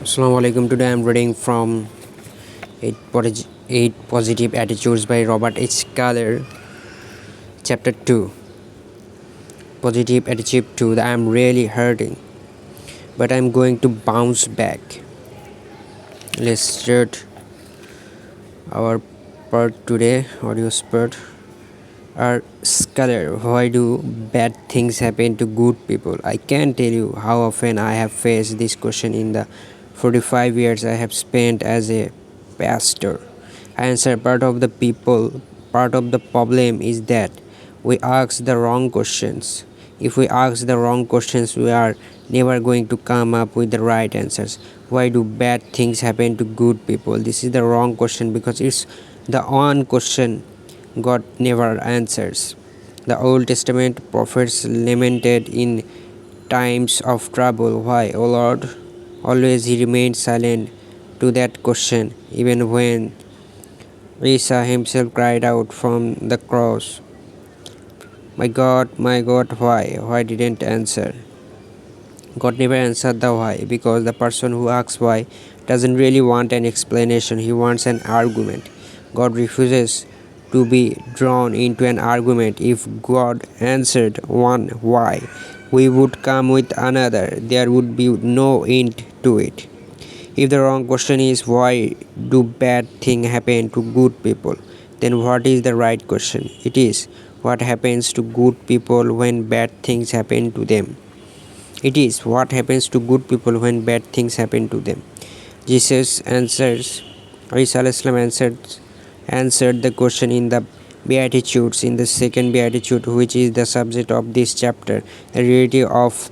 Assalamu alaikum. Today I'm reading from 8 Positive Attitudes by Robert H. Schuller, Chapter 2. Positive Attitude 2. I'm really hurting, but I'm going to bounce back. Let's start our part today, audio part. Our Schuller, why do bad things happen to good people? I can't tell you how often I have faced this question in the 45 years I have spent as a pastor. I answer part of the problem is that we ask the wrong questions. If we ask the wrong questions, we are never going to come up with the right answers. Why do bad things happen to good people? This is the wrong question because it's the one question God never answers. The Old Testament prophets lamented in times of trouble. Why, O Lord? Always he remained silent to that question, even when Isa himself cried out from the cross, my God, why? Why didn't answer? God never answered the why because the person who asks why doesn't really want an explanation, he wants an argument. God refuses to be drawn into an argument. If God answered one why, we would come with another. There would be no end to it. If the wrong question is why do bad things happen to good people, then what is the right question? It is what happens to good people when bad things happen to them. It is what happens to good people when bad things happen to them. Jesus answers, Isa answered the question in the Beatitudes, in the second Beatitude, which is the subject of this chapter. The reality of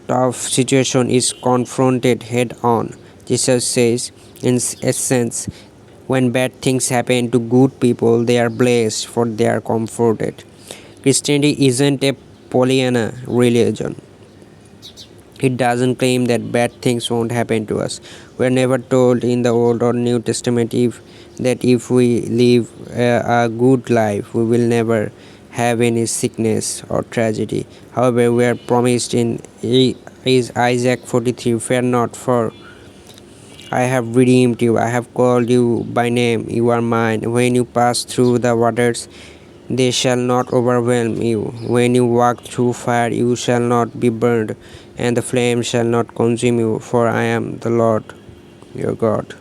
tough situation is confronted head on. Jesus says, in essence, when bad things happen to good people, they are blessed, for they are comforted. Christianity isn't a Pollyanna religion. It doesn't claim that bad things won't happen to us. We are never told in the Old or New Testament that if we live a good life, we will never have any sickness or tragedy. However, we are promised in Isaiah 43, fear not, for I have redeemed you. I have called you by name. You are mine. When you pass through the waters, they shall not overwhelm you. When you walk through fire, you shall not be burned, and the flame shall not consume you, for I am the Lord your God.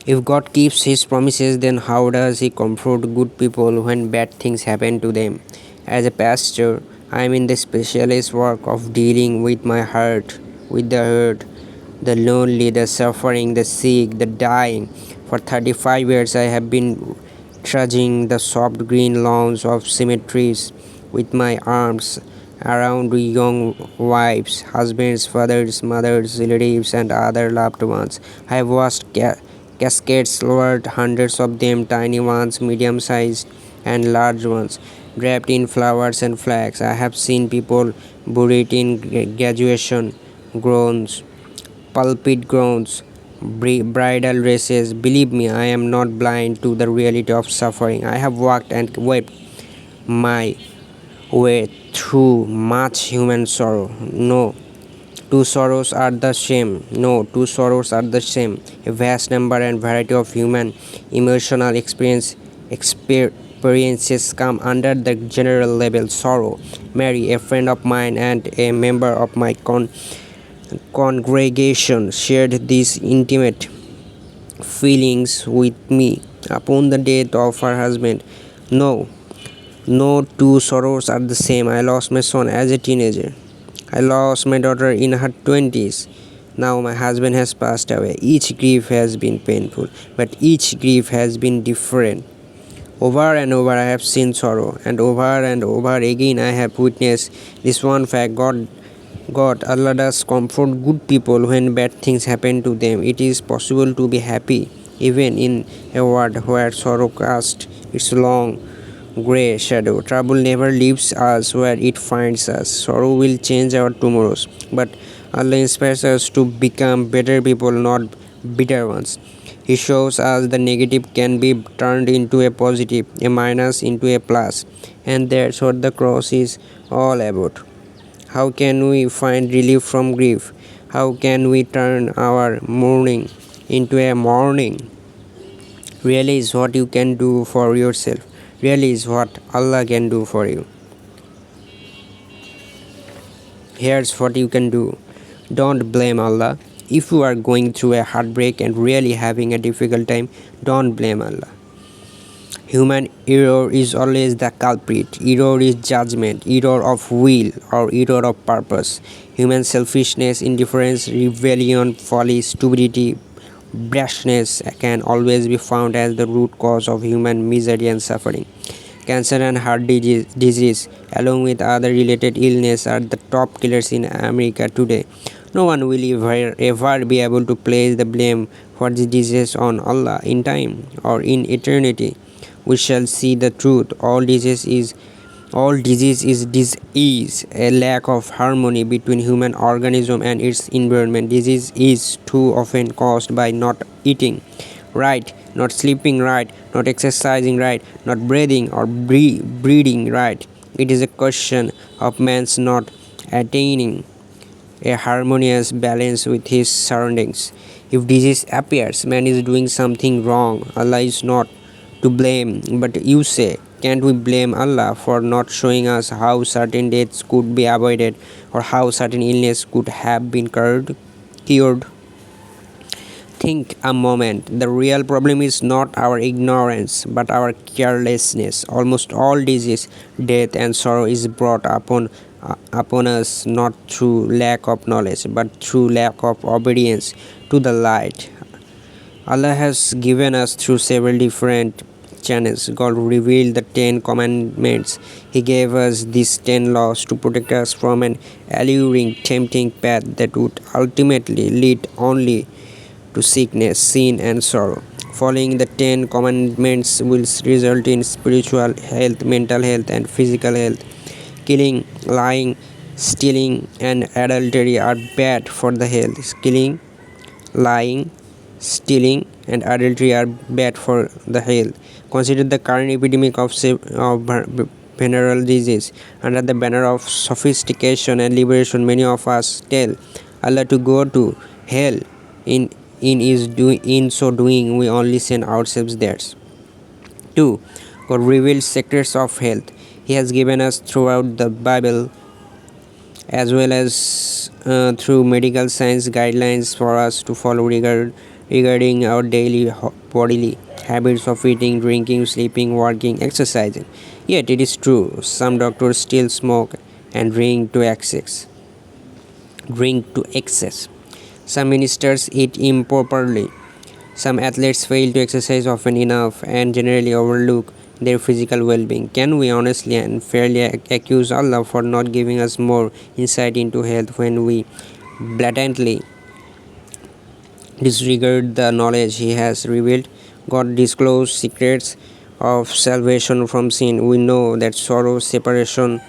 If God keeps his promises, then how does he comfort good people when bad things happen to them? As a pastor, I am in the specialist work of dealing with the hurt, the lonely, the suffering, the sick, the dying. For 35 years I have been trudging the soft green lawns of cemeteries with my arms around young wives, husbands, fathers, mothers, relatives, and other loved ones. I have watched cascades lowered, hundreds of them, tiny ones, medium sized, and large ones, draped in flowers and flags. I have seen people buried in graduation groans, pulpit groans, bridal races. Believe me, I am not blind to the reality of suffering. I have walked and wept my way through much human sorrow. No two sorrows are the same. No two sorrows are the same. A vast number and variety of human emotional experiences come under the general label sorrow. Mary, a friend of mine and a member of my congregation, shared these intimate feelings with me upon the death of her husband. No, no two sorrows are the same. I lost my son as a teenager. I lost my daughter in her 20s. Now my husband has passed away. Each grief has been painful, but each grief has been different. Over and over I have seen sorrow, and over again I have witnessed this one fact: God, Allah does comfort good people when bad things happen to them. It is possible to be happy even in a world where sorrow casts its long grey shadow. Trouble never leaves us where it finds us. Sorrow will change our tomorrows, but Allah inspires us to become better people, not bitter ones. He shows us the negative can be turned into a positive, a minus into a plus, and that's what the cross is all about. How can we find relief from grief? How can we turn our mourning into a morning? Really is what you can do for yourself. Really is what Allah can do for you. Here's what you can do. Don't blame Allah. If you are going through a heartbreak and really having a difficult time, don't blame Allah. Human error is always the culprit. Error is judgment, error of will, or error of purpose. Human selfishness, indifference, rebellion, folly, stupidity, brashness can always be found as the root cause of human misery and suffering. Cancer and heart disease, along with other related illness, are the top killers in America today. No one will ever be able to place the blame for these diseases on Allah in time or in eternity. We shall see the truth. All disease is disease, a lack of harmony between human organism and its environment. Disease is too often caused by not eating right, not sleeping right, not exercising right, not breathing or breeding right. It is a question of man's not attaining a harmonious balance with his surroundings. If disease appears, man is doing something wrong. Allah is not to blame. But you say, can't we blame Allah for not showing us how certain deaths could be avoided or how certain illness could have been cured? Think a moment. The real problem is not our ignorance, but our carelessness. Almost all disease, death, and sorrow is brought upon us not through lack of knowledge, but through lack of obedience to the light. Allah has given us through several different channels. God revealed the 10 commandments. He gave us these 10 laws to protect us from an alluring, tempting path that would ultimately lead only to sickness, sin, and sorrow. Following the 10 commandments will result in spiritual health, mental health, and physical health. Killing, lying, stealing, and adultery are bad for the health. Killing, lying, stealing, and adultery are bad for the health. Consider the current epidemic of venereal disease. Under the banner of sophistication and liberation, many of us tell Allah to go to hell. In so doing, we only send ourselves there. 2. God reveals secrets of health. He has given us throughout the Bible as well as through medical science guidelines for us to follow regarding our daily bodily habits of eating, drinking, sleeping, working, exercising. Yet it is true, some doctors still smoke and drink to excess. Some ministers eat improperly. Some athletes fail to exercise often enough and generally overlook their physical well-being. Can we honestly and fairly accuse Allah for not giving us more insight into health when we blatantly disregard the knowledge He has revealed? God disclosed secrets of salvation from sin. We know that sorrow, separation,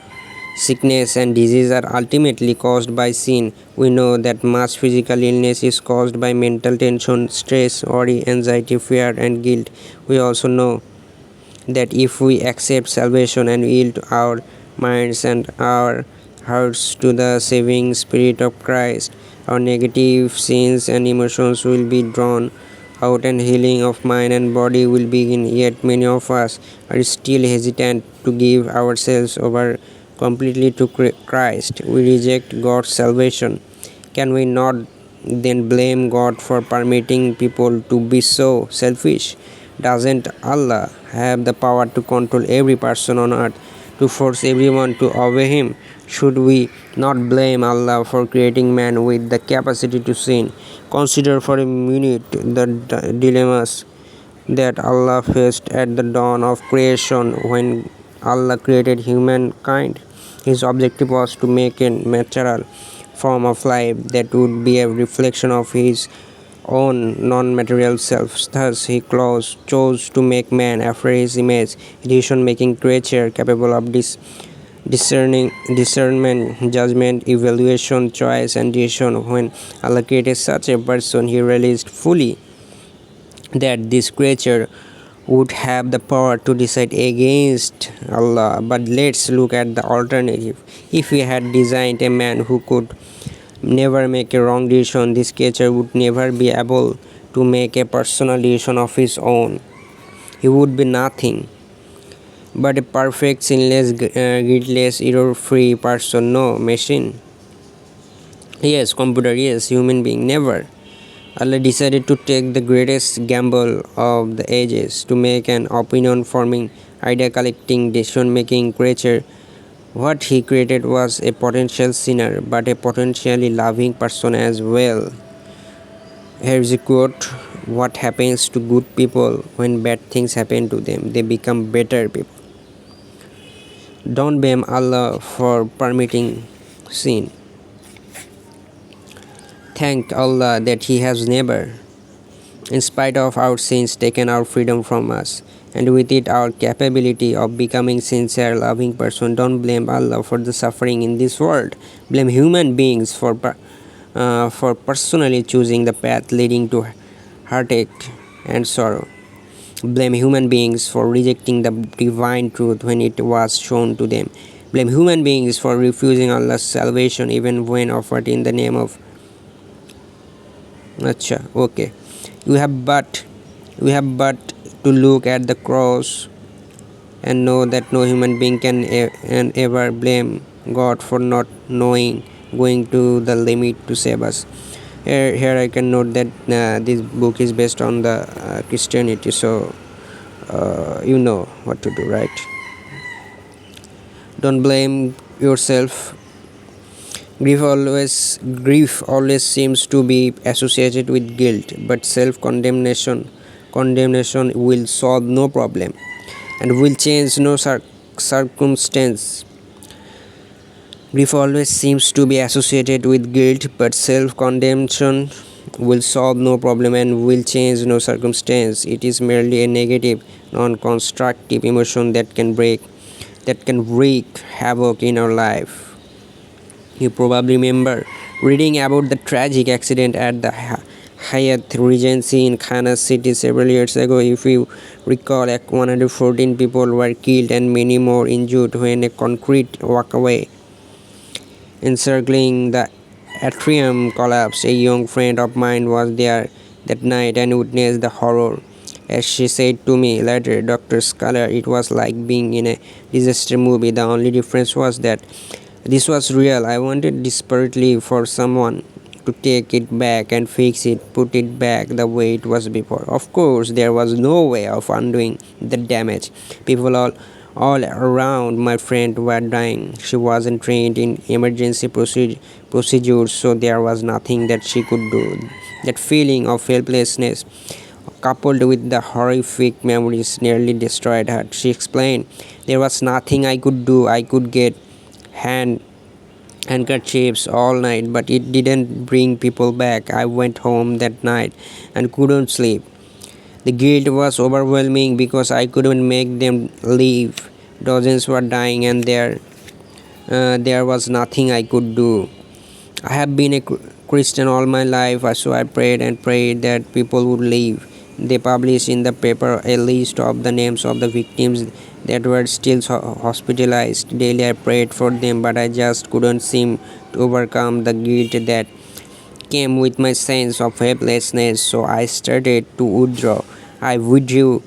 sickness, and disease are ultimately caused by sin. We know that much physical illness is caused by mental tension, stress, worry, anxiety, fear, and guilt. We also know that if we accept salvation and yield our minds and our hearts to the saving Spirit of Christ, our negative sins and emotions will be drawn out and healing of mind and body will begin. Yet many of us are still hesitant to give ourselves over completely to Christ. We reject God's salvation. Can we not then blame God for permitting people to be so selfish? Doesn't Allah have the power to control every person on earth, to force everyone to obey Him? Should we not blame Allah for creating man with the capacity to sin? Consider for a minute the dilemmas that Allah faced at the dawn of creation when Allah created humankind. His objective was to make a natural form of life that would be a reflection of His own non-material self. Thus, He chose to make man after His image, a decision-making creature capable of discernment, judgment, evaluation, choice, and decision. When Allah created such a person, He realized fully that this creature would have the power to decide against Allah. But let's look at the alternative. If He had designed a man who could never make a wrong decision. This creature would never be able to make a personal decision of his own. He would be nothing but a perfect, sinless, guiltless, error-free person. No machine. Yes, computer. Yes, human being. Never. Allah decided to take the greatest gamble of the ages to make an opinion forming, idea collecting, decision making creature. What he created was a potential sinner, but a potentially loving person as well. Here's a quote: what happens to good people when bad things happen to them? They become better people. Don't blame Allah for permitting sin. Thank Allah that He has never, in spite of our sins, taken our freedom from us, and with it our capability of becoming sincere, loving person. Don't blame Allah for the suffering in this world. Blame human beings for personally choosing the path leading to heartache and sorrow. Blame human beings for rejecting the divine truth when it was shown to them. Blame human beings for refusing Allah's salvation even when offered in the name of Acha. Okay. We have but to look at the cross and know that no human being can ever blame God for not knowing, going to the limit to save us. Here I can note that this book is based on the Christianity, so you know what to do, right? Don't blame yourself. Grief always seems to be associated with guilt, but condemnation will solve no problem and will change no circumstance. Grief always seems to be associated with guilt, but self-condemnation will solve no problem and will change no circumstance. It is merely a negative, non-constructive emotion that can wreak havoc in our life. You probably remember reading about the tragic accident at the Hyatt Regency in Kansas City several years ago. If you recall, 114 people were killed and many more injured when a concrete walkway encircling the atrium collapsed. A young friend of mine was there that night and witnessed the horror. As she said to me later, Dr. Schuller, it was like being in a disaster movie. The only difference was that this was real. I wanted desperately for someone to take it back and fix it, put it back the way it was before. Of course, there was no way of undoing the damage. People all around my friend were dying. She wasn't trained in emergency procedures, so there was nothing that she could do. That feeling of helplessness, coupled with the horrific memories, nearly destroyed her. She explained, there was nothing I could do. I could get handkerchiefs all night, but it didn't bring people back. I went home that night and couldn't sleep. The guilt was overwhelming because I couldn't make them leave. Dozens were dying, and there was nothing I could do. I have been a Christian all my life, so I prayed and prayed that people would leave. They published in the paper a list of the names of the victims that were still hospitalized. Daily I prayed for them, but I just couldn't seem to overcome the guilt that came with my sense of helplessness, so I started to withdraw. I withdrew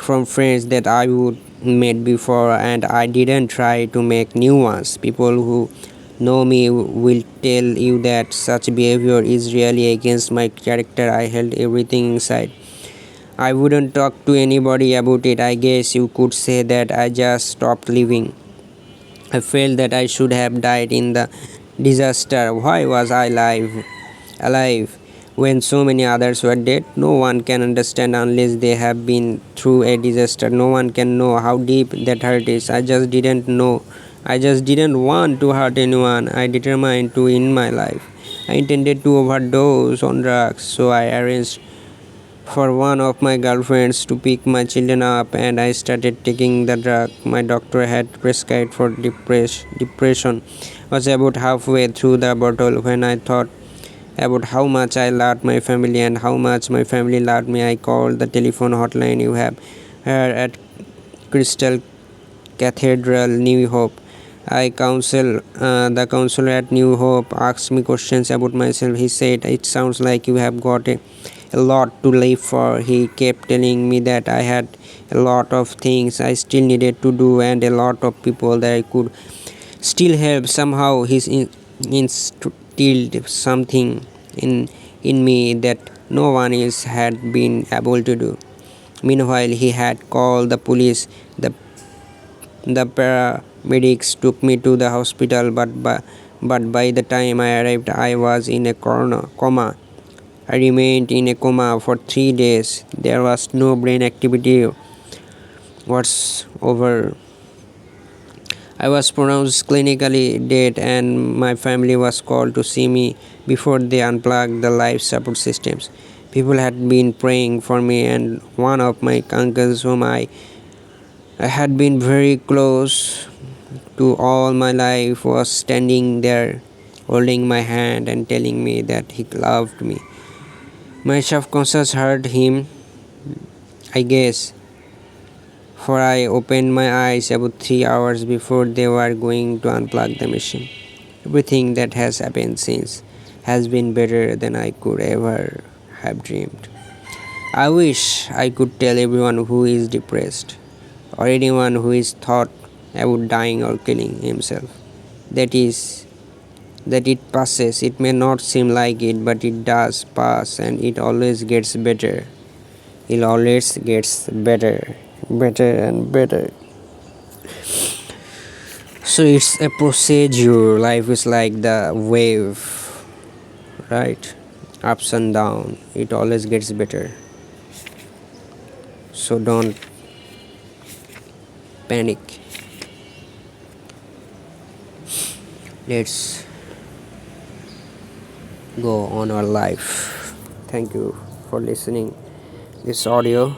from friends that I would met before, and I didn't try to make new ones. People who know me will tell you that such behavior is really against my character. I held everything inside. I wouldn't talk to anybody about it. I guess you could say that I just stopped living. I felt that I should have died in the disaster. Why was I alive when so many others were dead? No one can understand unless they have been through a disaster. No one can know how deep that hurt is. I just didn't know. I just didn't want to hurt anyone. I determined to end my life. I intended to overdose on drugs, so I arranged for one of my girlfriends to pick my children up, and I started taking the drug my doctor had prescribed for depression. I was about halfway through the bottle when I thought about how much I loved my family and how much my family loved me. I called the telephone hotline you have here at Crystal Cathedral, New Hope. The counselor at New Hope asked me questions about myself. He said, "It sounds like you have got a lot to live for." He kept telling me that I had a lot of things I still needed to do and a lot of people that I could still help. Somehow instilled something in me that no one else had been able to do. Meanwhile, he had called the police. The paramedics took me to the hospital, but by the time I arrived, I was in a coma. I remained in a coma for 3 days. There was no brain activity whatsoever. I was pronounced clinically dead, and my family was called to see me before they unplugged the life support systems. People had been praying for me, and one of my uncles, whom I had been very close to all my life, was standing there holding my hand and telling me that he loved me. My subconscious heard him, I guess, for I opened my eyes about 3 hours before they were going to unplug the machine. Everything that has happened since has been better than I could ever have dreamed. I wish I could tell everyone who is depressed or anyone who is thought about dying or killing himself that is that it passes. It may not seem like it, but it does pass, and it always gets better. It always gets better, better and better. So it's a procedure. Life is like the wave, right? Ups and down. It always gets better. So don't panic. Let's go on our life. Thank you for listening this audio.